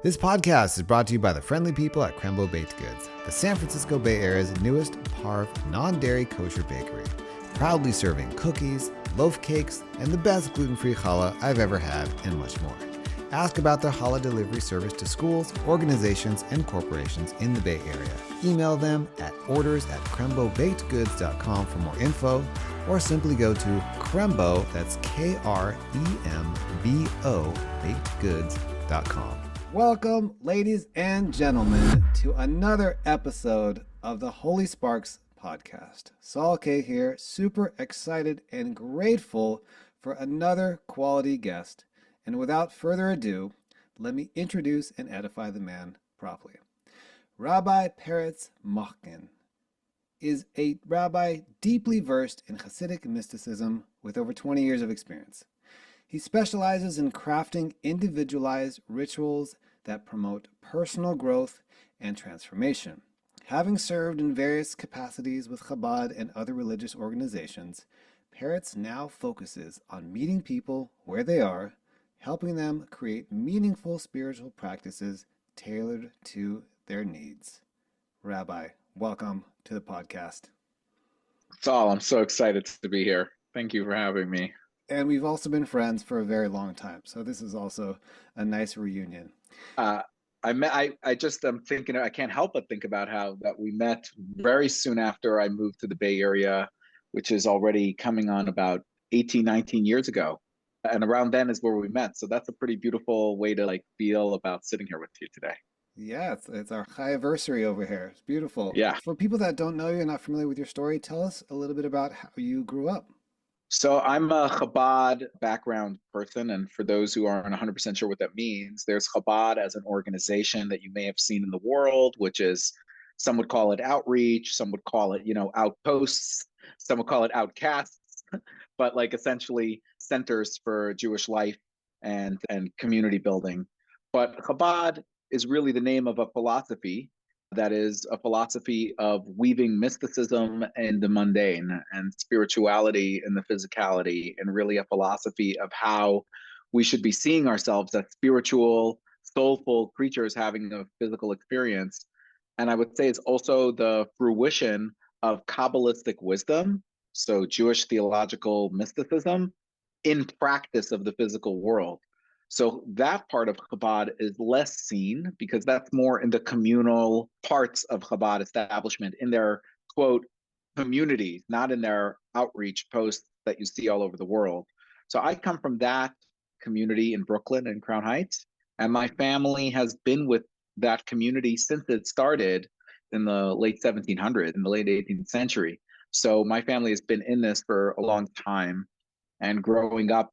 This podcast is brought to you by the friendly people at Krembo Baked Goods, the San Francisco Bay Area's newest parve non-dairy kosher bakery, proudly serving cookies, loaf cakes, and the best gluten-free challah I've ever had, and much more. Ask about their challah delivery service to schools, organizations, and corporations in the Bay Area. Email them at orders@krembobakedgoods.com for more info, or simply go to Krembo, that's Krembo, bakedgoods.com. Welcome, ladies and gentlemen, to another episode of the Holy Sparks podcast. Saul K here, super excited and grateful for another quality guest. And without further ado, let me introduce and edify the man properly. Rabbi Peretz Mochkin is a rabbi deeply versed in Chasidic mysticism with over 20 years of experience. He specializes in crafting individualized rituals that promote personal growth and transformation. Having served in various capacities with Chabad and other religious organizations, Peretz now focuses on meeting people where they are, helping them create meaningful spiritual practices tailored to their needs. Rabbi, welcome to the podcast. Saul, I'm so excited to be here. Thank you for having me. And we've also been friends for a very long time, so this is also a nice reunion. I'm thinking, I can't help but think about how that we met very soon after I moved to the Bay Area, which is already coming on about 18, 19 years ago. And around then is where we met. So that's a pretty beautiful way to feel about sitting here with you today. Yeah, it's our anniversary over here. It's beautiful. Yeah. For people that don't know you and not familiar with your story, tell us a little bit about how you grew up. So I'm a Chabad background person, and for those who aren't 100% sure what that means, there's Chabad as an organization that you may have seen in the world, which is, some would call it outreach, some would call it, outposts, some would call it outcasts, but essentially centers for Jewish life and community building. But Chabad is really the name of a philosophy that is a philosophy of weaving mysticism in the mundane and spirituality in the physicality, and really a philosophy of how we should be seeing ourselves as spiritual, soulful creatures having a physical experience. And I would say it's also the fruition of Kabbalistic wisdom, so Jewish theological mysticism, in practice of the physical world. So that part of Chabad is less seen because that's more in the communal parts of Chabad establishment, in their, quote, communities, not in their outreach posts that you see all over the world. So I come from that community in Brooklyn and Crown Heights, and my family has been with that community since it started in the late 1700s, in the late 18th century. So my family has been in this for a long time. And growing up,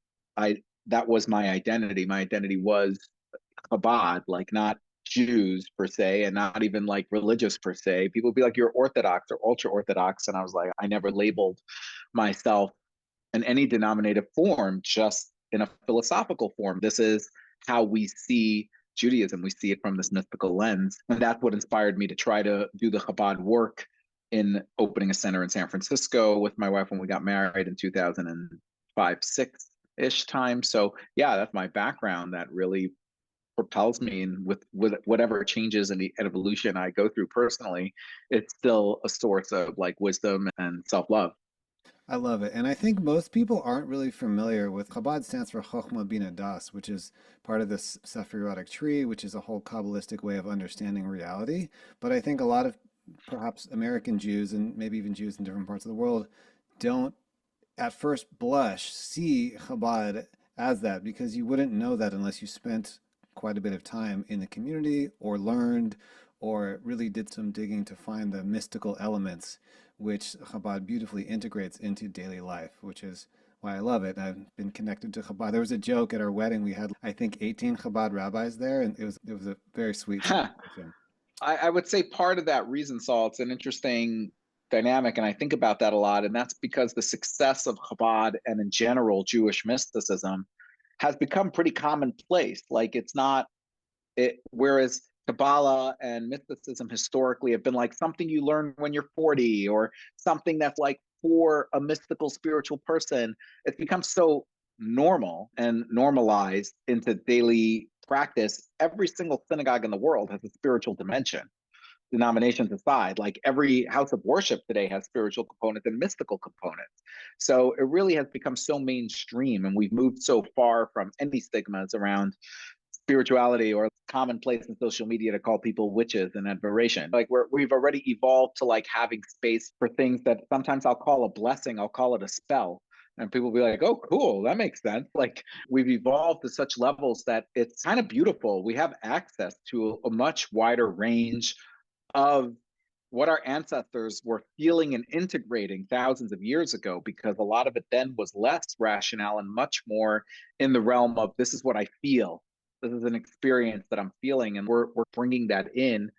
that was my identity. My identity was Chabad, not Jews per se, and not even religious per se. People would be like, you're Orthodox or ultra Orthodox. And I was like, I never labeled myself in any denominative form, just in a philosophical form. This is how we see Judaism. We see it from this mystical lens. And that's what inspired me to try to do the Chabad work in opening a center in San Francisco with my wife when we got married in 2005, 6-ish time. So yeah, that's my background that really propels me, and with whatever changes and the evolution I go through personally, it's still a source of wisdom and self-love. I love it. And I think most people aren't really familiar with Chabad stands for Chochmah Bina Das, which is part of this Sephirotic tree, which is a whole Kabbalistic way of understanding reality. But I think a lot of perhaps American Jews, and maybe even Jews in different parts of the world, don't at first blush see Chabad as that, because you wouldn't know that unless you spent quite a bit of time in the community or learned or really did some digging to find the mystical elements which Chabad beautifully integrates into daily life, which is why I love it. I've been connected to Chabad. There was a joke at our wedding. We had, I think, 18 Chabad rabbis there, and it was a very sweet situation. I would say part of that reason, Saul, it's an interesting dynamic, and I think about that a lot, and that's because the success of Chabad and in general Jewish mysticism has become pretty commonplace. Whereas Kabbalah and mysticism historically have been something you learn when you're 40, or something that's for a mystical spiritual person. It's become so normal and normalized into daily practice, every single synagogue in the world has a spiritual dimension, denominations aside. Like every house of worship today has spiritual components and mystical components. So it really has become so mainstream, and we've moved so far from any stigmas around spirituality, or commonplace in social media to call people witches and admiration. Like we've already evolved to like having space for things that sometimes I'll call a blessing, I'll call it a spell. And people will be like, oh, cool, that makes sense. Like we've evolved to such levels that it's kind of beautiful. We have access to a much wider range of what our ancestors were feeling and integrating thousands of years ago, because a lot of it then was less rationale and much more in the realm of this is what I feel. This is an experience that I'm feeling, and we're bringing that in.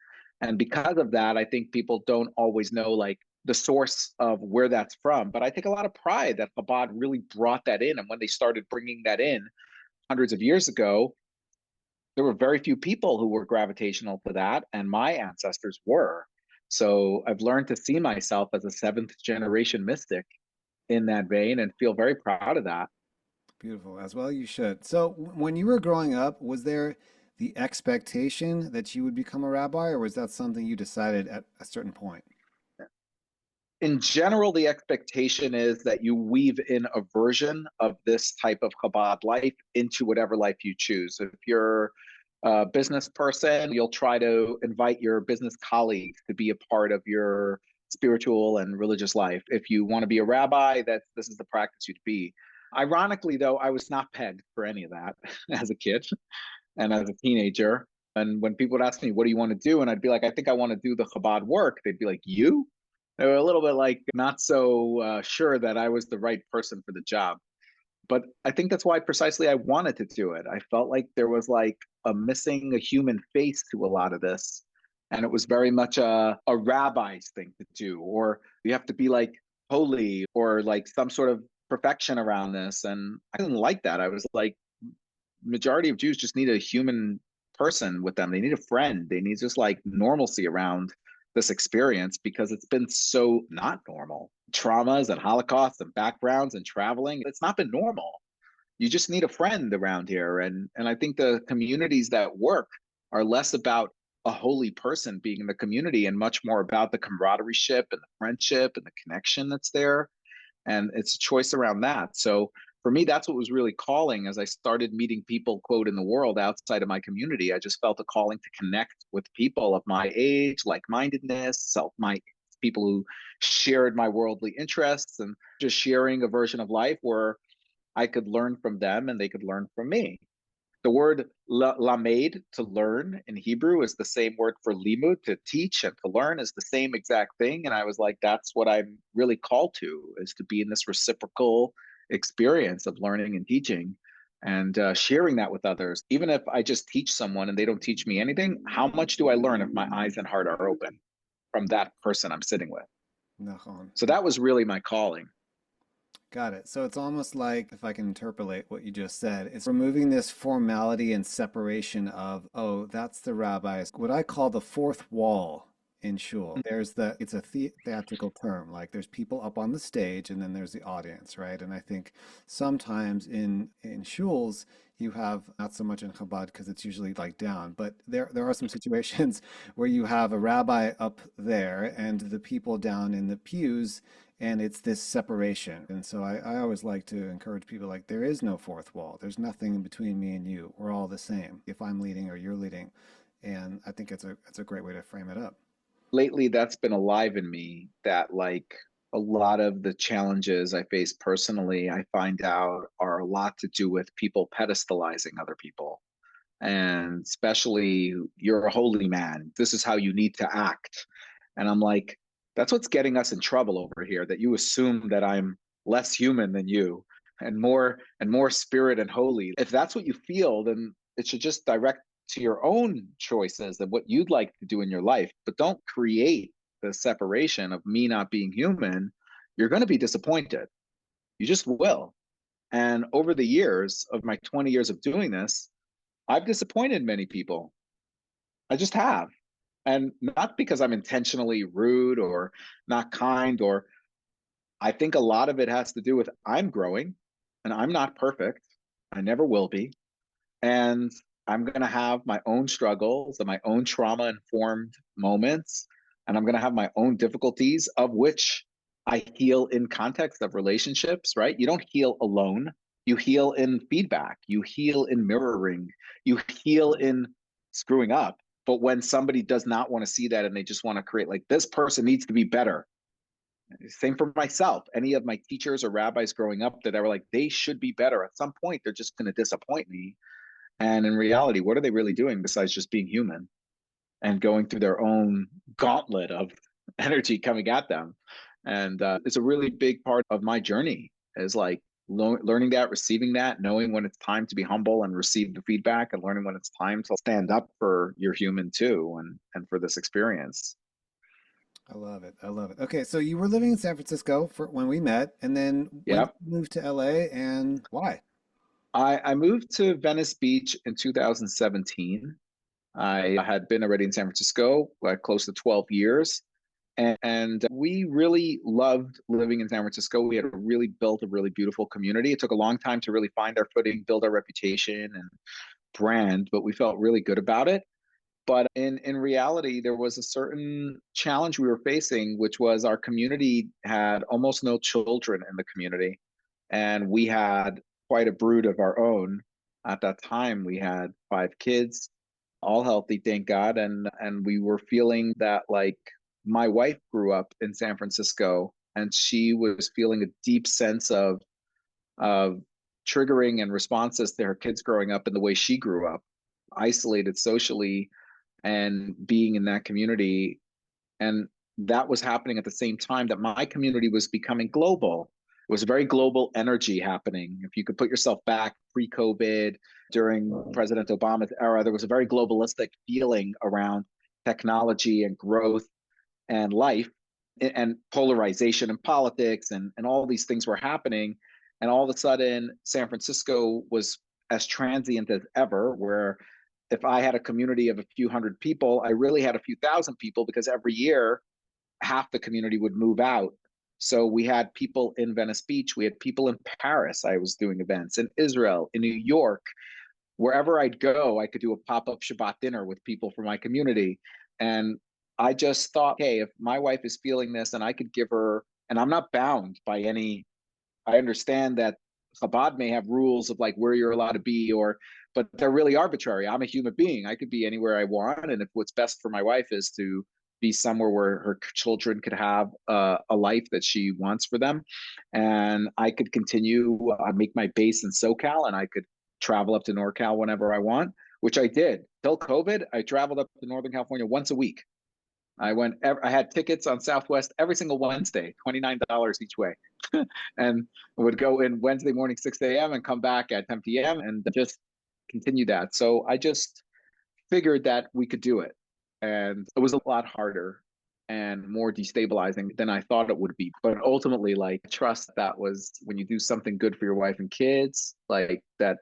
And because of that, I think people don't always know like the source of where that's from. But I take a lot of pride that Chabad really brought that in. And when they started bringing that in hundreds of years ago, there were very few people who were gravitational to that, and my ancestors were. So I've learned to see myself as a seventh generation mystic in that vein and feel very proud of that. Beautiful, as well you should. So, when you were growing up, was there the expectation that you would become a rabbi, or was that something you decided at a certain point? In general, the expectation is that you weave in a version of this type of Chabad life into whatever life you choose. If you're a business person, you'll try to invite your business colleagues to be a part of your spiritual and religious life. If you want to be a rabbi, this is the practice you'd be. Ironically, though, I was not pegged for any of that as a kid and as a teenager. And when people would ask me, what do you want to do? And I'd be like, I think I want to do the Chabad work. They'd be like, you? They were a little bit like not so sure that I was the right person for the job. But I think that's why precisely I wanted to do it. I felt like there was like a human face to a lot of this. And it was very much a rabbi's thing to do, or you have to be like holy or like some sort of perfection around this. And I didn't like that. I was like, majority of Jews just need a human person with them. They need a friend. They need just like normalcy around this experience, because it's been so not normal. Traumas and Holocausts and backgrounds and traveling, it's not been normal. You just need a friend around here. And I think the communities that work are less about a holy person being in the community and much more about the camaraderie and the friendship and the connection that's there. And it's a choice around that. So for me, that's what was really calling as I started meeting people, quote, in the world outside of my community. I just felt a calling to connect with people of my age, like-mindedness, people who shared my worldly interests, and just sharing a version of life where I could learn from them and they could learn from me. The word lamed, to learn, in Hebrew is the same word for limud, to teach, and to learn is the same exact thing. And I was like, that's what I'm really called to, is to be in this reciprocal experience of learning and teaching, and sharing that with others. Even if I just teach someone and they don't teach me anything, how much do I learn if my eyes and heart are open from that person I'm sitting with? Nachon. So that was really my calling. Got it. So it's almost like, if I can interpolate what you just said, it's removing this formality and separation of, oh, that's the rabbis, what I call the fourth wall in shul. It's a theatrical term, like there's people up on the stage and then there's the audience, right? And I think sometimes in shuls, you have, not so much in Chabad because it's usually like down, but there are some situations where you have a rabbi up there and the people down in the pews, and it's this separation. And so I always like to encourage people, like, there is no fourth wall. There's nothing in between me and you. We're all the same if I'm leading or you're leading. And I think it's a great way to frame it up. Lately, that's been alive in me, that like a lot of the challenges I face personally, I find out are a lot to do with people pedestalizing other people. And especially, you're a holy man. This is how you need to act. And I'm like, that's what's getting us in trouble over here, that you assume that I'm less human than you and more spirit and holy. If that's what you feel, then it should just direct to your own choices and what you'd like to do in your life. But don't create the separation of me not being human. You're going to be disappointed. You just will. And over the years of my 20 years of doing this, I've disappointed many people. I just have. And not because I'm intentionally rude or not kind, or I think a lot of it has to do with I'm growing and I'm not perfect. I never will be. And I'm going to have my own struggles and my own trauma informed moments. And I'm going to have my own difficulties, of which I heal in context of relationships, right? You don't heal alone. You heal in feedback. You heal in mirroring. You heal in screwing up. But when somebody does not want to see that and they just want to create, like, this person needs to be better. Same for myself. Any of my teachers or rabbis growing up that I were like, they should be better. At some point, they're just going to disappoint me. And in reality, what are they really doing besides just being human and going through their own gauntlet of energy coming at them? And it's a really big part of my journey is like learning that, receiving that, knowing when it's time to be humble and receive the feedback, and learning when it's time to stand up for your human too, and for this experience. I love it. I love it. Okay, so you were living in San Francisco for when we met, and then when did Yep. you move to LA and why? I moved to Venice Beach in 2017. I had been already in San Francisco like close to 12 years. And we really loved living in San Francisco. We had really built a really beautiful community. It took a long time to really find our footing, build our reputation and brand, but we felt really good about it. But in reality, there was a certain challenge we were facing, which was our community had almost no children in the community. And we had quite a brood of our own. At that time, we had 5 kids, all healthy, thank God. And we were feeling that, like, my wife grew up in San Francisco and she was feeling a deep sense of triggering and responses to her kids growing up in the way she grew up, isolated socially and being in that community. And that was happening at the same time that my community was becoming global. It was a very global energy happening. If you could put yourself back pre-COVID, during President Obama's era, there was a very globalistic feeling around technology and growth and life, and polarization in politics, and all these things were happening. And all of a sudden, San Francisco was as transient as ever, where if I had a community of a few hundred people, I really had a few thousand people, because every year half the community would move out. So we had people in Venice Beach, we had people in Paris. I was doing events in Israel, in New York. Wherever I'd go, I could do a pop-up Shabbat dinner with people from my community. And I just thought, hey, if my wife is feeling this and I could give her, and I'm not bound by any, I understand that Chabad may have rules of like where you're allowed to be, or, but they're really arbitrary. I'm a human being. I could be anywhere I want. And if what's best for my wife is to be somewhere where her children could have a life that she wants for them, and I could continue, make my base in SoCal, and I could travel up to NorCal whenever I want, which I did. Till COVID, I traveled up to Northern California once a week. I had tickets on Southwest every single Wednesday, $29 each way. And would go in Wednesday morning, 6 a.m. and come back at 10 p.m. and just continue that. So I just figured that we could do it. And it was a lot harder and more destabilizing than I thought it would be. But ultimately, like, trust that was when you do something good for your wife and kids, like that,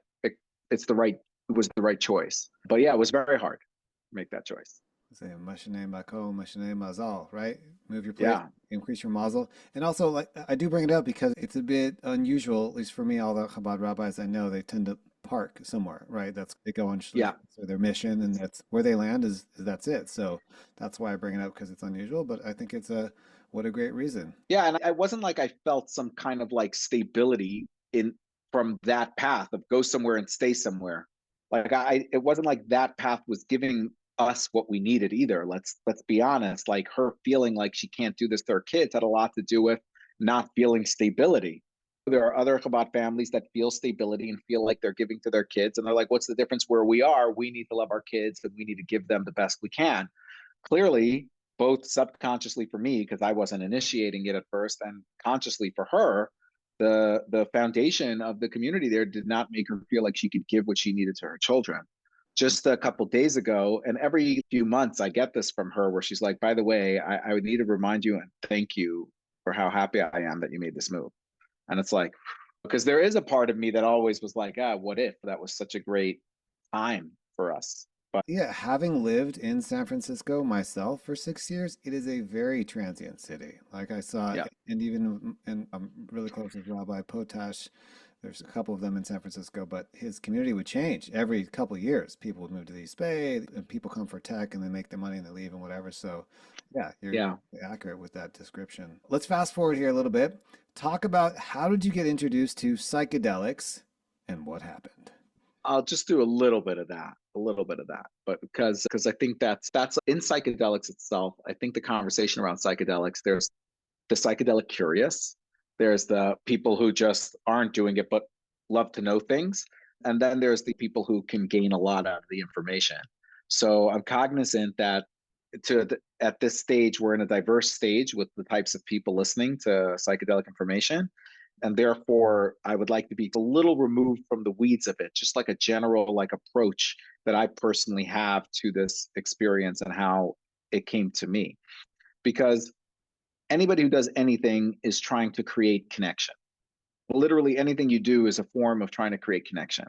it's the right, it was the right choice. But yeah, it was very hard to make that choice. Say mashane mako, mashane mazal, right? Move your place, Yeah. increase your mazel. And also, like, I do bring it up because it's a bit unusual, at least for me. All the Chabad rabbis I know, they tend to park somewhere, right? That's they go on Yeah. shlichus or their mission, and that's where they land is that's it. So that's why I bring it up because it's unusual. But I think it's a what a great reason. Yeah. And I wasn't like I felt some kind of like stability in from that path of go somewhere and stay somewhere. Like it wasn't like that path was giving us what we needed either. Let's be honest. Like, her feeling like she can't do this to her kids had a lot to do with not feeling stability. There are other Chabad families that feel stability and feel like they're giving to their kids, and they're like, what's the difference where we are? We need to love our kids and we need to give them the best we can. Clearly, both subconsciously for me, because I wasn't initiating it at first, and consciously for her, the foundation of the community there did not make her feel like she could give what she needed to her children. Just a couple days ago, and every few months I get this from her where she's like, by the way, I would need to remind you and thank you for how happy I am that you made this move. And it's like, because there is a part of me that always was like, what if that was such a great time for us? But Yeah, having lived in San Francisco myself for 6 years, it is a very transient city. Like I saw, yeah, and even and I'm really close with Rabbi Potash There's a couple of them in San Francisco, but his community would change every couple of years. People would move to the East Bay, and people come for tech, and they make their money and they leave and whatever. So, yeah, you're Yeah. accurate with that description. Let's fast forward here a little bit. Talk about how did you get introduced to psychedelics and what happened? I'll just do a little bit of that, but because I think that's in psychedelics itself. I think the conversation around psychedelics, there's the psychedelic curious, there's the people who just aren't doing it but love to know things, and then there's the people who can gain a lot out of the information. So I'm cognizant that at this stage we're in a diverse stage with the types of people listening to psychedelic information, and therefore I would like to be a little removed from the weeds of it, just like a general like approach that I personally have to this experience and how it came to me. Because anybody who does anything is trying to create connection. Literally anything you do is a form of trying to create connection,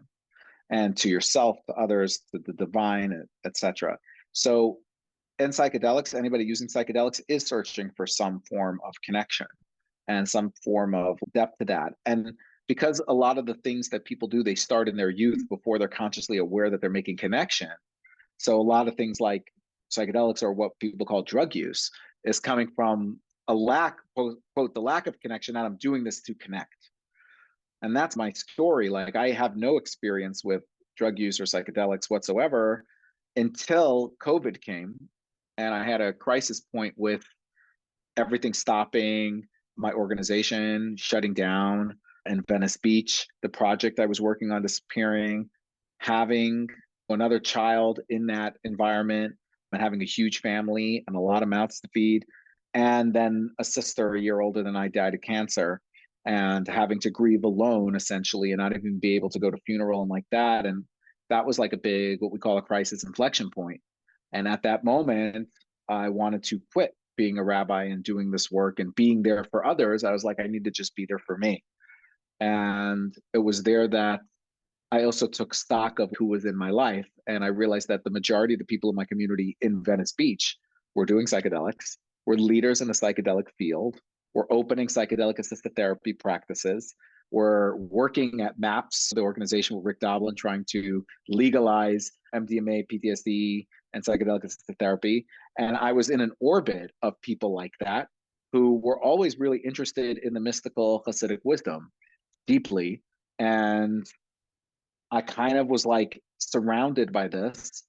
and to yourself, to others, to the divine, etc. So in psychedelics, anybody using psychedelics is searching for some form of connection and some form of depth to that. And because a lot of the things that people do, they start in their youth before they're consciously aware that they're making connection. So a lot of things like psychedelics, or what people call drug use, is coming from a lack, quote, the lack of connection, and I'm doing this to connect. And that's my story. Like, I have no experience with drug use or psychedelics whatsoever until COVID came. And I had a crisis point with everything stopping, my organization shutting down, and Venice Beach, the project I was working on, disappearing, having another child in that environment, and having a huge family and a lot of mouths to feed. And then a sister a year older than I died of cancer, and having to grieve alone essentially, and not even be able to go to funeral and like that. And that was like a big, what we call a crisis inflection point. And at that moment, I wanted to quit being a rabbi and doing this work and being there for others. I was like, I need to just be there for me. And it was there that I also took stock of who was in my life. And I realized that the majority of the people in my community in Venice Beach were doing psychedelics, were leaders in the psychedelic field, were opening psychedelic assisted therapy practices, were working at MAPS, the organization with Rick Doblin, trying to legalize MDMA, PTSD, and psychedelic assisted therapy. And I was in an orbit of people like that who were always really interested in the mystical Hasidic wisdom deeply. And I kind of was like surrounded by this.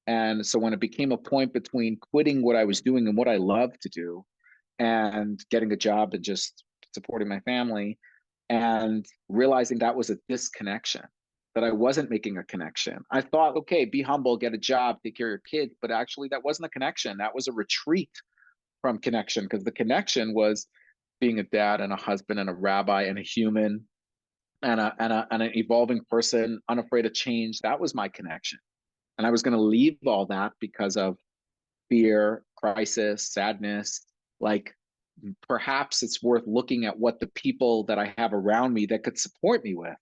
And so when it became a point between quitting what I was doing and what I love to do and getting a job and just supporting my family, and realizing that was a disconnection, that I wasn't making a connection. I thought, okay, be humble, get a job, take care of your kids. But actually, that wasn't a connection. That was a retreat from connection, because the connection was being a dad and a husband and a rabbi and a human and an evolving person, unafraid of change. That was my connection. And I was going to leave all that because of fear, crisis, sadness. Like, perhaps it's worth looking at what the people that I have around me that could support me with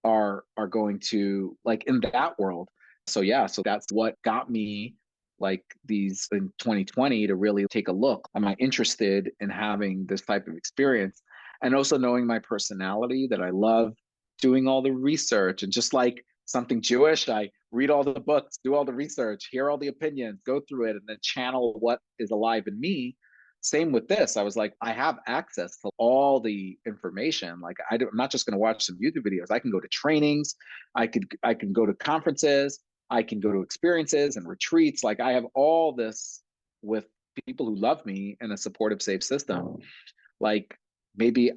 are going to like in that world. So yeah, so that's what got me like these in 2020 to really take a look. Am I interested in having this type of experience? And also knowing my personality, that I love doing all the research, and just like something Jewish, I read all the books, do all the research, hear all the opinions, go through it, and then channel what is alive in me. Same with this. I was like, I have access to all the information. Like, I'm not just going to watch some YouTube videos. I can go to trainings. I can go to conferences. I can go to experiences and retreats. Like, I have all this with people who love me in a supportive, safe system. Like, maybe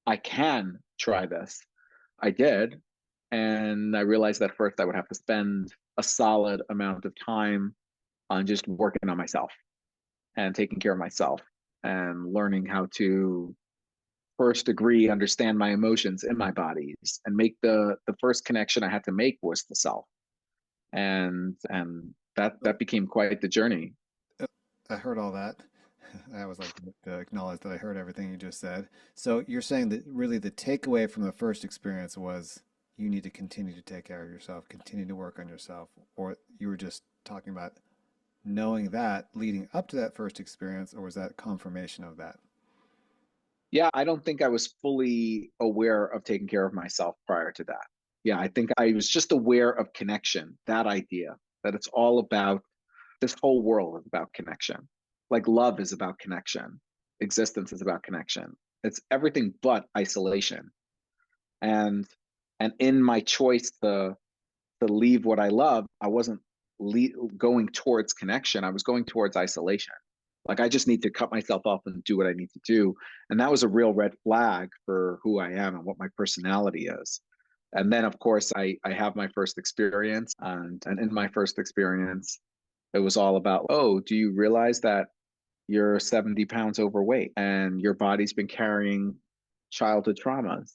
I can try this. I did. And I realized that first I would have to spend a solid amount of time on just working on myself and taking care of myself and learning how to first degree understand my emotions in my bodies, and make the first connection I had to make was the self. And that became quite the journey. I heard all that. I always like to acknowledge that I heard everything you just said. So you're saying that really the takeaway from the first experience was you need to continue to take care of yourself, continue to work on yourself, or you were just talking about knowing that leading up to that first experience, or was that confirmation of that? Yeah, I don't think I was fully aware of taking care of myself prior to that. Yeah, I think I was just aware of connection, that idea that it's all about this whole world is about connection. Like love is about connection, existence is about connection. It's everything but isolation. And in my choice to leave what I love, I wasn't going towards connection. I was going towards isolation. Like I just need to cut myself off and do what I need to do. And that was a real red flag for who I am and what my personality is. And then, of course, I have my first experience. And in my first experience, it was all about, oh, do you realize that you're 70 pounds overweight and your body's been carrying childhood traumas?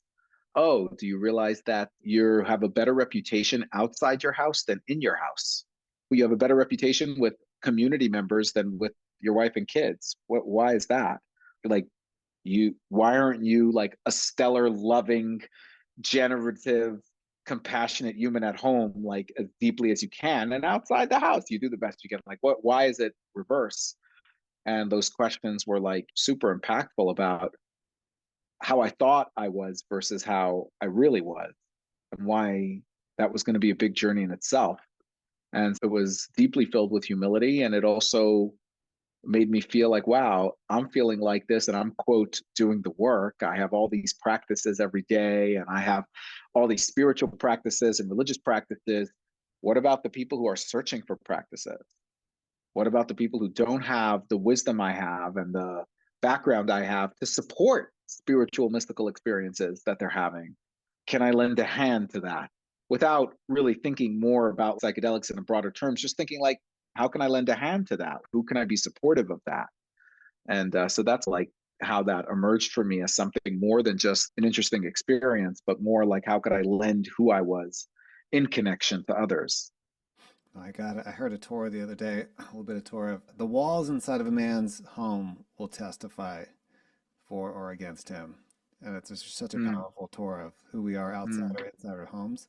Oh, do you realize that you have a better reputation outside your house than in your house? You have a better reputation with community members than with your wife and kids. Why is that? Like, why aren't you like a stellar, loving, generative, compassionate human at home, like as deeply as you can, and outside the house, you do the best you can? Like, why is it reverse? And those questions were like super impactful about how I thought I was versus how I really was, and why that was going to be a big journey in itself. And it was deeply filled with humility. And it also made me feel like, wow, I'm feeling like this and I'm, quote, doing the work. I have all these practices every day and I have all these spiritual practices and religious practices. What about the people who are searching for practices? What about the people who don't have the wisdom I have and the background I have to support spiritual, mystical experiences that they're having? Can I lend a hand to that without really thinking more about psychedelics in a broader terms? Just thinking like, how can I lend a hand to that? Who can I be supportive of that? And so that's like how that emerged for me as something more than just an interesting experience, but more like how could I lend who I was in connection to others? I got it. I heard a Torah the other day, a little bit of Torah. The walls inside of a man's home will testify for or against him. And it's just such a Mm, powerful Torah of who we are outside mm, or inside our homes.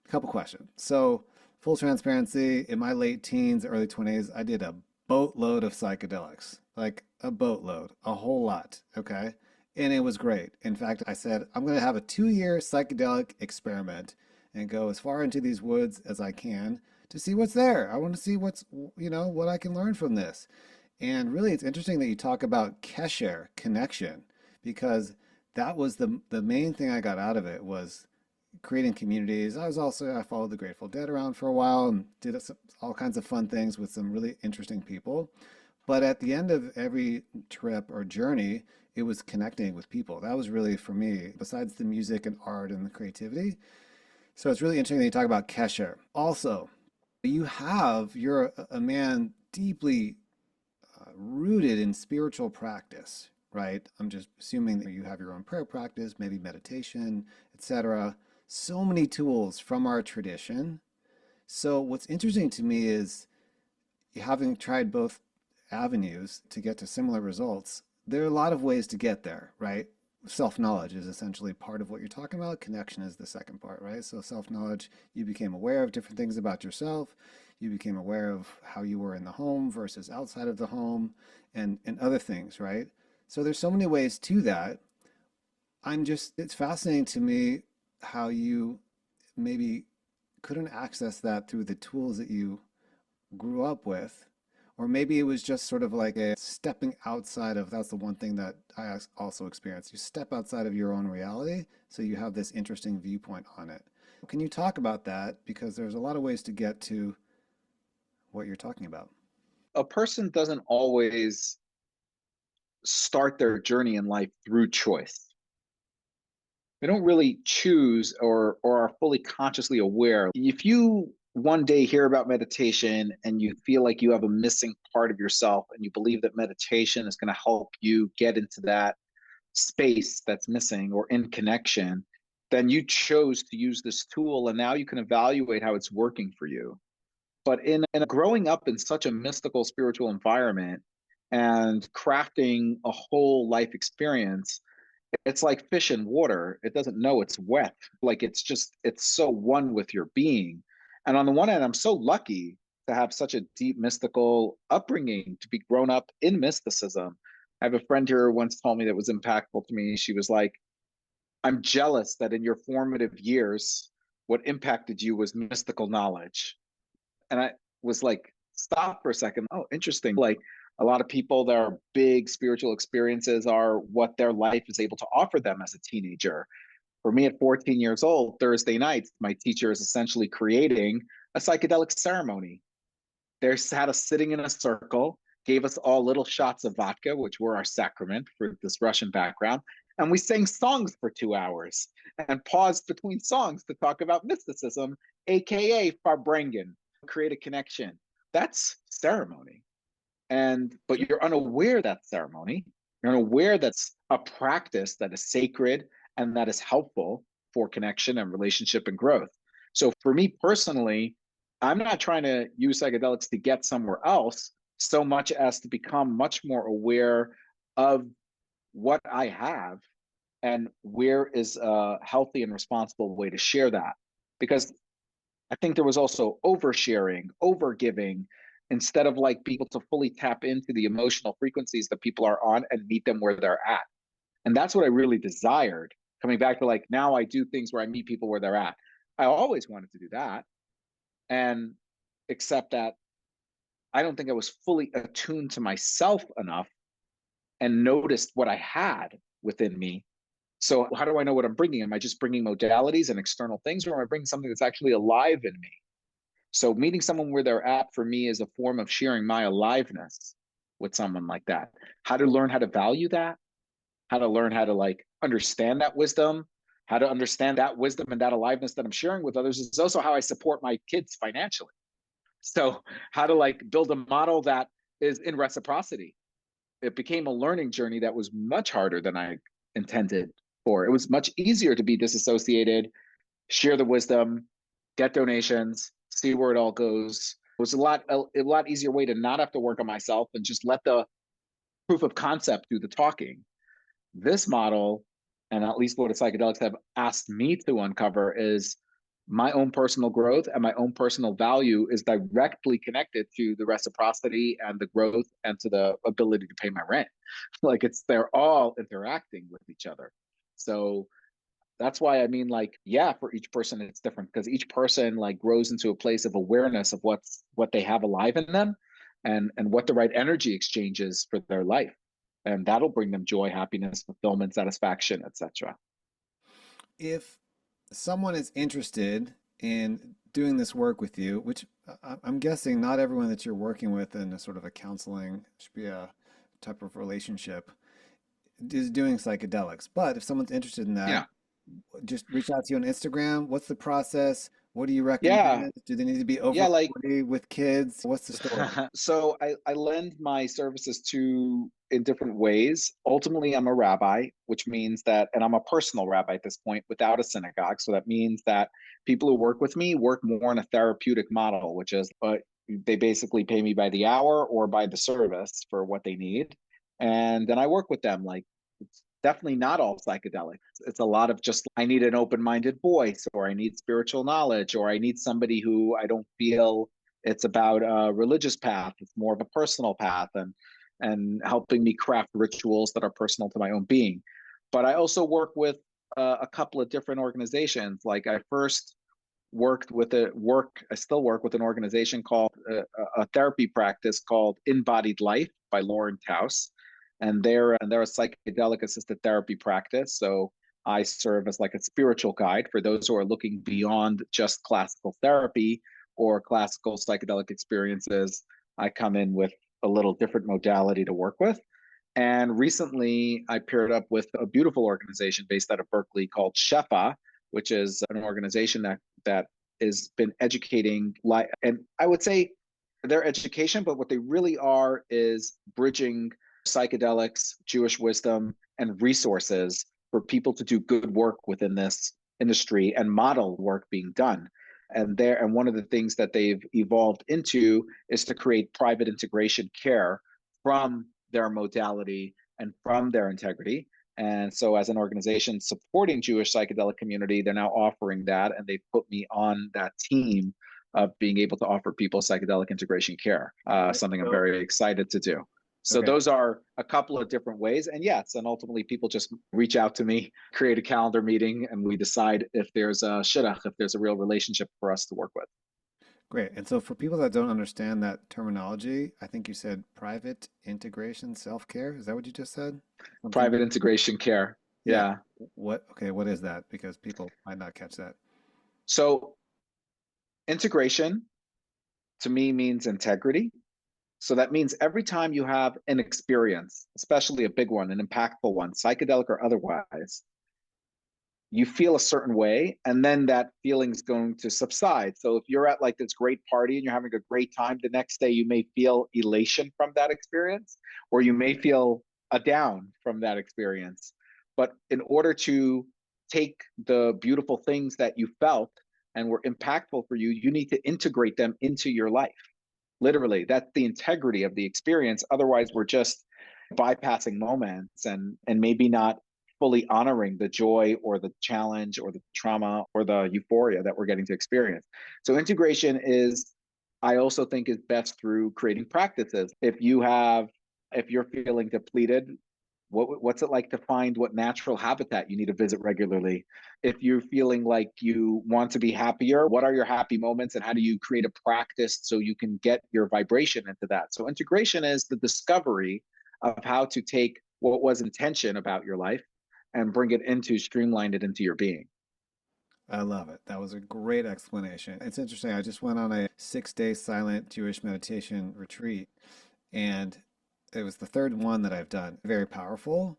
A couple questions. So, full transparency, in my late teens, early 20s, I did a boatload of psychedelics, like a boatload, a whole lot. Okay. And it was great. In fact, I said, I'm going to have a 2 year psychedelic experiment and go as far into these woods as I can to see what's there. I want to see what I can learn from this. And really, it's interesting that you talk about kesher, connection, because that was the main thing I got out of it was creating communities. I followed the Grateful Dead around for a while and did all kinds of fun things with some really interesting people. But at the end of every trip or journey, it was connecting with people. That was really for me, besides the music and art and the creativity. So it's really interesting that you talk about Kesher. Also, you're a man deeply rooted in spiritual practice, right? I'm just assuming that you have your own prayer practice, maybe meditation, etc. So many tools from our tradition. So what's interesting to me is having tried both avenues to get to similar results, there are a lot of ways to get there, right? Self-knowledge is essentially part of what you're talking about. Connection is the second part, right? So self-knowledge, you became aware of different things about yourself. You became aware of how you were in the home versus outside of the home and other things, right? So there's so many ways to that. It's fascinating to me how you maybe couldn't access that through the tools that you grew up with. Or maybe it was just sort of like a stepping outside of, that's the one thing that I also experienced. You step outside of your own reality, so you have this interesting viewpoint on it. Can you talk about that? Because there's a lot of ways to get to what you're talking about. a person doesn't always start their journey in life through choice. They don't really choose or are fully consciously aware. If you one day hear about meditation and you feel like you have a missing part of yourself and you believe that meditation is going to help you get into that space that's missing or in connection, then you chose to use this tool and now you can evaluate how it's working for you. But in growing up in such a mystical spiritual environment and crafting a whole life experience, it's like fish in water. It doesn't know it's wet. Like it's so one with your being. And on the one hand, I'm so lucky to have such a deep mystical upbringing, to be grown up in mysticism, I have a friend here who once told me that was impactful to me. She was like, I'm jealous that in your formative years, what impacted you was mystical knowledge. And I was like, stop for a second. Oh, interesting. Like a lot of people, their big spiritual experiences are what their life is able to offer them as a teenager. For me at 14 years old, Thursday nights, my teacher is essentially creating a psychedelic ceremony. They had us sitting in a circle, gave us all little shots of vodka, which were our sacrament for this Russian background. And we sang songs for 2 hours and paused between songs to talk about mysticism, AKA Farbrengen, create a connection. That's ceremony. But you're unaware that's ceremony. You're unaware that's a practice that is sacred and that is helpful for connection and relationship and growth. So for me personally, I'm not trying to use psychedelics to get somewhere else so much as to become much more aware of what I have and where is a healthy and responsible way to share that. Because I think there was also oversharing, overgiving, instead of like people to fully tap into the emotional frequencies that people are on and meet them where they're at. And that's what I really desired. Coming back to like now I do things where I meet people where they're at. I always wanted to do that. And except that I don't think I was fully attuned to myself enough and noticed what I had within me. So how do I know what I'm bringing? Am I just bringing modalities and external things, or am I bringing something that's actually alive in me? So meeting someone where they're at for me is a form of sharing my aliveness with someone like that. How to learn how to value that, how to learn how to like understand that wisdom, how to understand that wisdom and that aliveness that I'm sharing with others is also how I support my kids financially. So how to like build a model that is in reciprocity. It became a learning journey that was much harder than I intended for. It was much easier to be disassociated, share the wisdom, get donations, see where it all goes. It was a lot easier way to not have to work on myself and just let the proof of concept do the talking. This model, and at least what the psychedelics have asked me to uncover, is my own personal growth and my own personal value is directly connected to the reciprocity and the growth and to the ability to pay my rent. Like they're all interacting with each other. So that's why I mean, like, yeah, for each person it's different because each person like grows into a place of awareness of what they have alive in them and what the right energy exchange is for their life. And that'll bring them joy, happiness, fulfillment, satisfaction, etc. If someone is interested in doing this work with you, which I'm guessing not everyone that you're working with in a sort of a counseling should be a type of relationship is doing psychedelics. But if someone's interested in that, Yeah. just reach out to you on Instagram. What's the process? What do you Yeah. recommend? Do they need to be over Yeah. Like, 40 with kids? What's the story? so I lend my services to in different ways. Ultimately, I'm a rabbi, which means that, and I'm a personal rabbi at this point without a synagogue. So that means that people who work with me work more in a therapeutic model, which is, they basically pay me by the hour or by the service for what they need. And then I work with them. Like, it's definitely not all psychedelic. It's a lot of just, I need an open minded voice, or I need spiritual knowledge, or I need somebody who I don't feel it's about a religious path. It's more of a personal path and helping me craft rituals that are personal to my own being. But I also work with a couple of different organizations. Like I first worked with I still work with an organization called a therapy practice called Embodied Life by Lauren Taus, and they're a psychedelic assisted therapy practice. So I serve as like a spiritual guide for those who are looking beyond just classical therapy or classical psychedelic experiences. I come in with a little different modality to work with. And recently, I paired up with a beautiful organization based out of Berkeley called Shefa, which is an organization that has been educating, and I would say their education, but what they really are is bridging psychedelics, Jewish wisdom, and resources for people to do good work within this industry and model work being done. And one of the things that they've evolved into is to create private integration care from their modality and from their integrity. And so, as an organization supporting Jewish psychedelic community, they're now offering that, and they put me on that team of being able to offer people psychedelic integration care. Something I'm So very excited to do. So those are a couple of different ways. And yes, and ultimately people just reach out to me, create a calendar meeting, and we decide if there's a shidduch, if there's a real relationship for us to work with. Great. And so for people that don't understand that terminology, I think you said private integration, self-care. Is that what you just said? Something? Private integration care. Yeah. Yeah. What is that? Because people might not catch that. So integration to me means integrity. So that means every time you have an experience, especially a big one, an impactful one, psychedelic or otherwise, you feel a certain way, and then that feeling's going to subside. So if you're at like this great party and you're having a great time, the next day you may feel elation from that experience, or you may feel a down from that experience. But in order to take the beautiful things that you felt and were impactful for you, you need to integrate them into your life. Literally, that's the integrity of the experience. Otherwise, we're just bypassing moments and maybe not fully honoring the joy or the challenge or the trauma or the euphoria that we're getting to experience. So integration is, I also think, is best through creating practices. If you're feeling depleted, what's it like to find what natural habitat you need to visit regularly? If you're feeling like you want to be happier, what are your happy moments and how do you create a practice so you can get your vibration into that? So integration is the discovery of how to take what was intention about your life and bring it into, streamline it into your being. I love it. That was a great explanation. It's interesting. I just went on a 6-day silent Jewish meditation retreat, and it was the third one that I've done. Very powerful.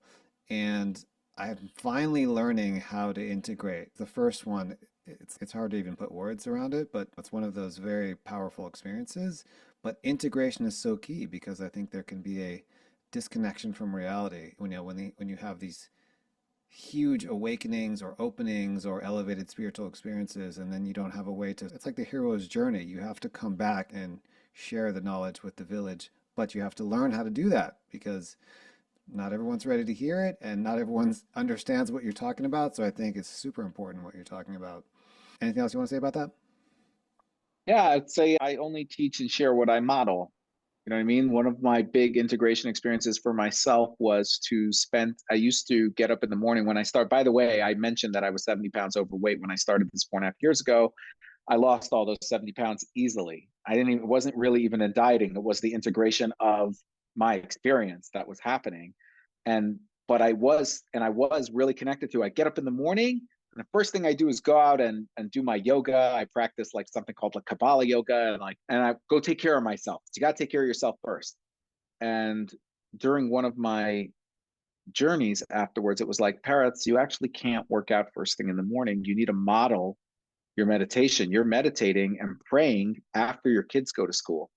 And I'm finally learning how to integrate. The first one, it's hard to even put words around it, but it's one of those very powerful experiences. But integration is so key because I think there can be a disconnection from reality when you have these huge awakenings or openings or elevated spiritual experiences, and then you don't have a way to, it's like the hero's journey. You have to come back and share the knowledge with the village, but you have to learn how to do that because not everyone's ready to hear it and not everyone understands what you're talking about. So I think it's super important what you're talking about. Anything else you want to say about that? Yeah, I'd say I only teach and share what I model. You know what I mean? One of my big integration experiences for myself was I used to get up in the morning when I start. By the way, I mentioned that I was 70 pounds overweight when I started this 4.5 years ago. I lost all those 70 pounds easily. It wasn't really even a dieting. It was the integration of my experience that was happening. But I was really connected to, I get up in the morning and the first thing I do is go out and do my yoga. I practice like something called like Kabbalah yoga and I go take care of myself. You got to take care of yourself first. And during one of my journeys afterwards, it was like, Peretz, you actually can't work out first thing in the morning. You need to model your meditation. You're meditating and praying after your kids go to school.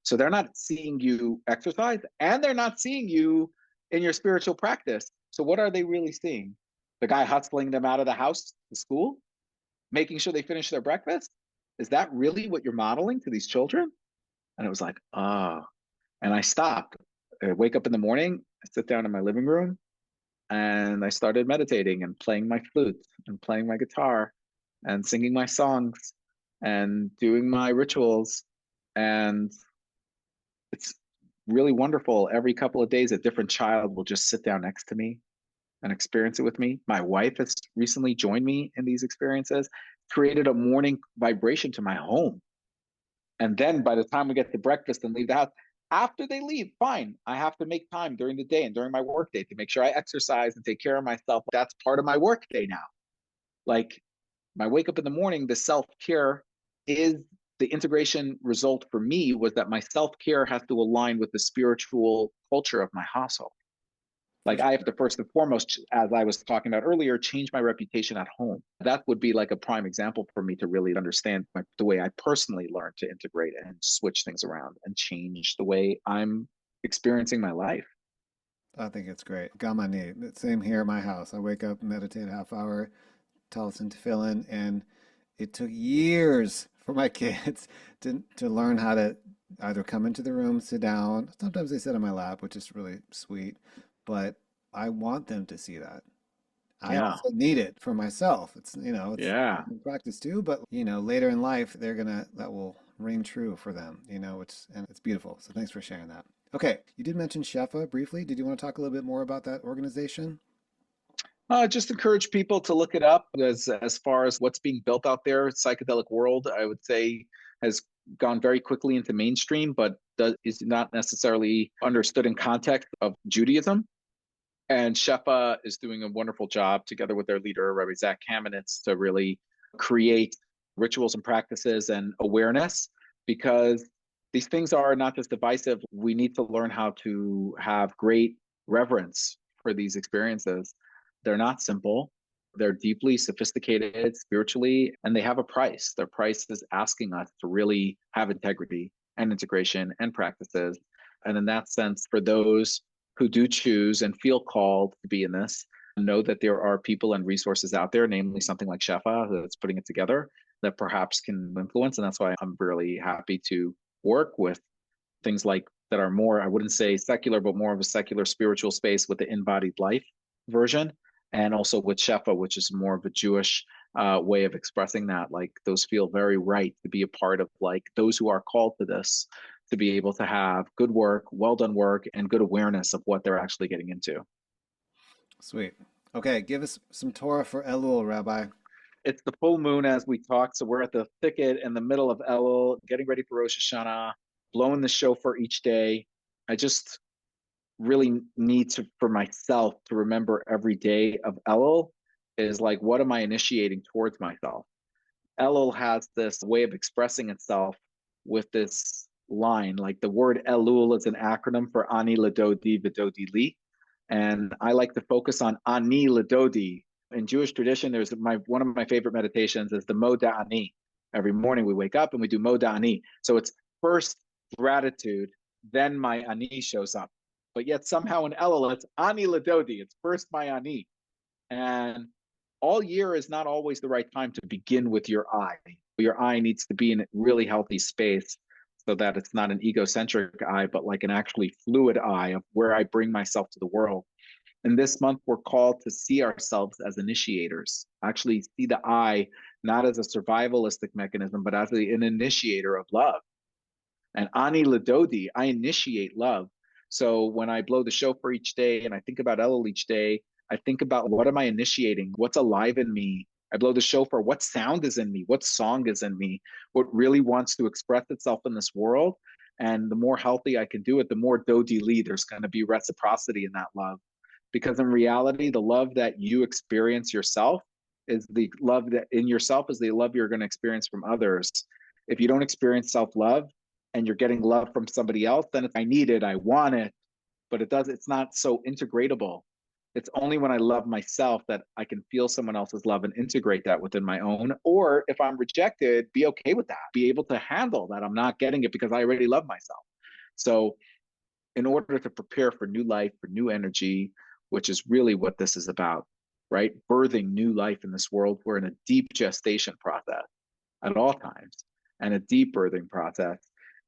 So they're not seeing you exercise and they're not seeing you in your spiritual practice. So what are they really seeing? The guy hustling them out of the house to school, making sure they finish their breakfast? Is that really what you're modeling to these children? And it was like, ah. And I stopped. I wake up in the morning, I sit down in my living room, and I started meditating and playing my flute and playing my guitar and singing my songs and doing my rituals. And it's really wonderful. Every couple of days, a different child will just sit down next to me and experience it with me. My wife has recently joined me in these experiences, created a morning vibration to my home. And then by the time we get to breakfast and leave the house, after they leave, fine. I have to make time during the day and during my work day to make sure I exercise and take care of myself. That's part of my work day now. Like my wake up in the morning, the self-care is the integration result for me was that my self-care has to align with the spiritual culture of my household. Like I have to first and foremost, as I was talking about earlier, change my reputation at home. That would be like a prime example for me to really understand the way I personally learned to integrate and switch things around and change the way I'm experiencing my life. I think it's great. Got my knee. Same here at my house. I wake up, meditate a half hour, Talis and Tefillin, and it took years for my kids to learn how to either come into the room, sit down. Sometimes they sit on my lap, which is really sweet, but I want them to see that. I Yeah. also need it for myself. It's Yeah. practice too, but later in life, that will ring true for them, and it's beautiful. So thanks for sharing that. Okay, you did mention Shefa briefly. Did you want to talk a little bit more about that organization? Just encourage people to look it up as far as what's being built out there. Psychedelic world, I would say, has gone very quickly into mainstream, but is not necessarily understood in context of Judaism. And Shefa is doing a wonderful job together with their leader, Rabbi Zach Kamenetz, to really create rituals and practices and awareness, because these things are not just divisive. We need to learn how to have great reverence for these experiences. They're not simple. They're deeply sophisticated spiritually, and they have a price. Their price is asking us to really have integrity and integration and practices. And in that sense, for those who do choose and feel called to be in this, know that there are people and resources out there, namely something like Shefa that's putting it together, that perhaps can influence. And that's why I'm really happy to work with things like that are more, I wouldn't say secular, but more of a secular spiritual space with the embodied life version. And also with Shefa, which is more of a Jewish way of expressing that. Like those feel very right to be a part of, like those who are called to this, to be able to have good work, well done work, and good awareness of what they're actually getting into. Sweet. Okay, give us some Torah for Elul, Rabbi. It's the full moon as we talk, so we're at the thicket in the middle of Elul, getting ready for Rosh Hashanah, blowing the shofar each day. I just really need to, for myself, to remember every day of Elul is like, what am I initiating towards myself? Elul has this way of expressing itself with this line, like the word Elul is an acronym for Ani Ladodi Vidodi Li. And I like to focus on Ani Ladodi. In Jewish tradition, there's one of my favorite meditations is the Moda Ani. Every morning we wake up and we do Moda Ani. So it's first gratitude, then my Ani shows up. But yet somehow in Elul, it's Ani Ladodi. It's first my Ani. And all year is not always the right time to begin with your I. Your I needs to be in a really healthy space so that it's not an egocentric I, but like an actually fluid I of where I bring myself to the world. And this month, we're called to see ourselves as initiators, actually see the I not as a survivalistic mechanism, but as an initiator of love. And Ani Ladodi, I initiate love. So when I blow the shofar each day and I think about Elul each day, I think about what am I initiating? What's alive in me? I blow the shofar. What sound is in me? What song is in me? What really wants to express itself in this world? And the more healthy I can do it, the more Dodi Li, there's going to be reciprocity in that love. Because in reality, the love that you experience yourself is the love that in yourself is the love you're going to experience from others. If you don't experience self-love and you're getting love from somebody else, then it's, I need it, I want it, but it's not so integratable. It's only when I love myself that I can feel someone else's love and integrate that within my own. Or if I'm rejected, be okay with that, be able to handle that I'm not getting it because I already love myself. So in order to prepare for new life, for new energy, which is really what this is about, right? Birthing new life in this world. We're in a deep gestation process at all times and a deep birthing process.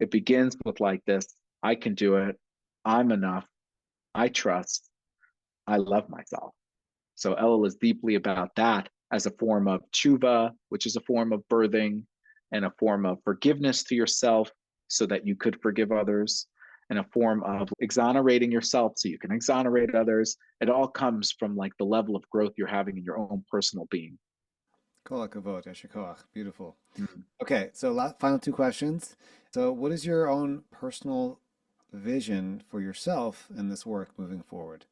It begins with like this, I can do it. I'm enough. I trust. I love myself. So Elul is deeply about that as a form of tshuva, which is a form of birthing and a form of forgiveness to yourself so that you could forgive others, and a form of exonerating yourself so you can exonerate others. It all comes from like the level of growth you're having in your own personal being. Kol hakavod, yasher koach. Beautiful. Mm-hmm. Okay, so final two questions. So, what is your own personal vision for yourself in this work moving forward?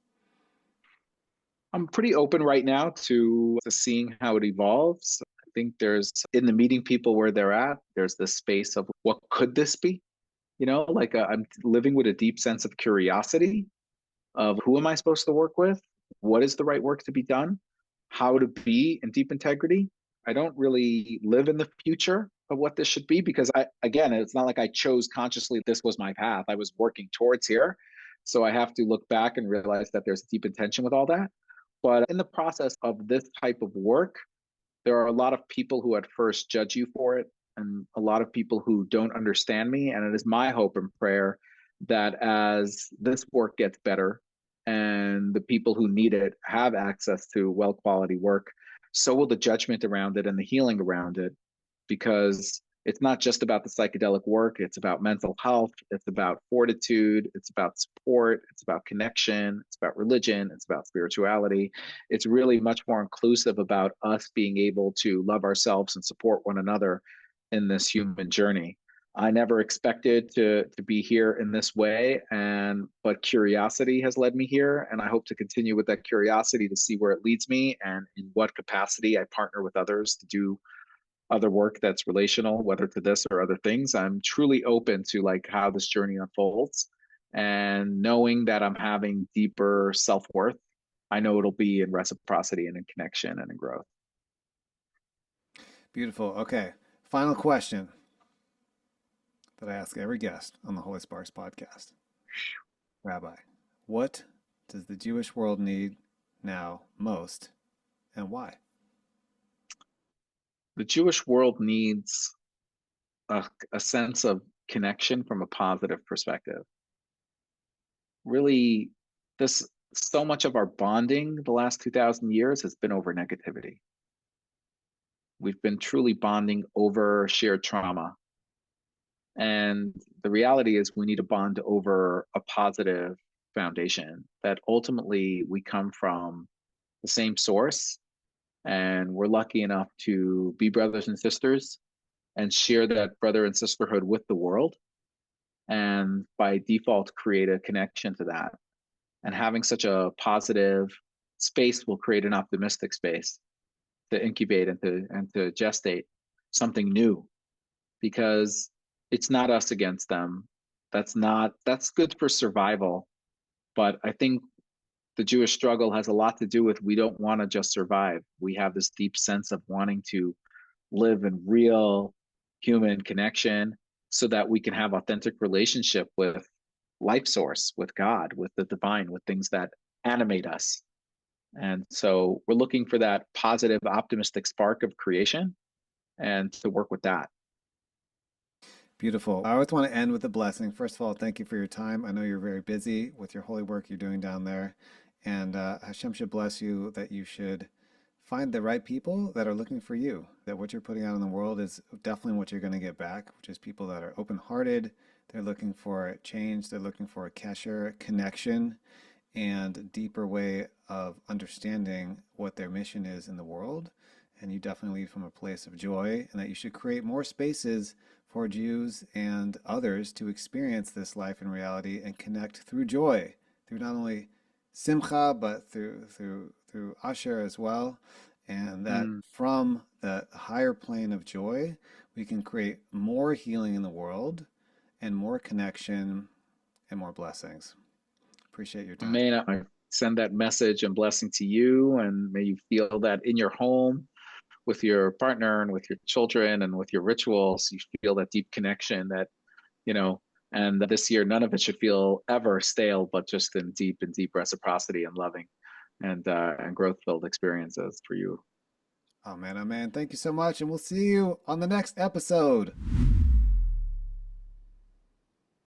I'm pretty open right now to seeing how it evolves. I think there's in the meeting people where they're at, there's this space of what could this be? Like I'm living with a deep sense of curiosity of who am I supposed to work with? What is the right work to be done? How to be in deep integrity? I don't really live in the future of what this should be because again, it's not like I chose consciously this was my path. I was working towards here. So I have to look back and realize that there's deep intention with all that. But in the process of this type of work, there are a lot of people who at first judge you for it and a lot of people who don't understand me. And it is my hope and prayer that as this work gets better and the people who need it have access to well quality work, so will the judgment around it and the healing around it. Because It's not just about the psychedelic work. It's about mental health. It's about fortitude. It's about support. It's about connection. It's about religion. It's about spirituality. It's really much more inclusive about us being able to love ourselves and support one another in this human journey. I never expected to be here in this way, but curiosity has led me here, and I hope to continue with that curiosity to see where it leads me and in what capacity I partner with others to do other work that's relational, whether to this or other things. I'm truly open to like how this journey unfolds, and knowing that I'm having deeper self-worth. I know it'll be in reciprocity and in connection and in growth. Beautiful. Okay. Final question that I ask every guest on the Holy Sparks podcast. Rabbi, what does the Jewish world need now most, and why? The Jewish world needs a sense of connection from a positive perspective. Really, this so much of our bonding the last 2,000 years has been over negativity. We've been truly bonding over shared trauma. And the reality is we need to bond over a positive foundation, that ultimately we come from the same source, and we're lucky enough to be brothers and sisters and share that brother and sisterhood with the world, and by default create a connection to that. And having such a positive space will create an optimistic space to incubate and to gestate something new, because it's not us against them. That's good for survival. But I think the Jewish struggle has a lot to do with, we don't want to just survive. We have this deep sense of wanting to live in real human connection so that we can have authentic relationship with life source, with God, with the divine, with things that animate us. And so we're looking for that positive, optimistic spark of creation and to work with that. Beautiful. I always want to end with a blessing. First of all, thank you for your time. I know you're very busy with your holy work you're doing down there. And Hashem should bless you, that you should find the right people that are looking for you, that what you're putting out in the world is definitely what you're going to get back, which is people that are open-hearted. They're looking for change. They're looking for a kesher, connection, and deeper way of understanding what their mission is in the world. And you definitely lead from a place of joy, and that you should create more spaces for Jews and others to experience this life in reality and connect through joy, through not only simcha, but through asher as well. And that from the higher plane of joy, we can create more healing in the world and more connection and more blessings. Appreciate your time. May I send that message and blessing to you, and may you feel that in your home with your partner and with your children and with your rituals, you feel that deep connection that, and that this year, none of it should feel ever stale, but just in deep reciprocity and loving and growth-filled experiences for you. Oh man, thank you so much. And we'll see you on the next episode.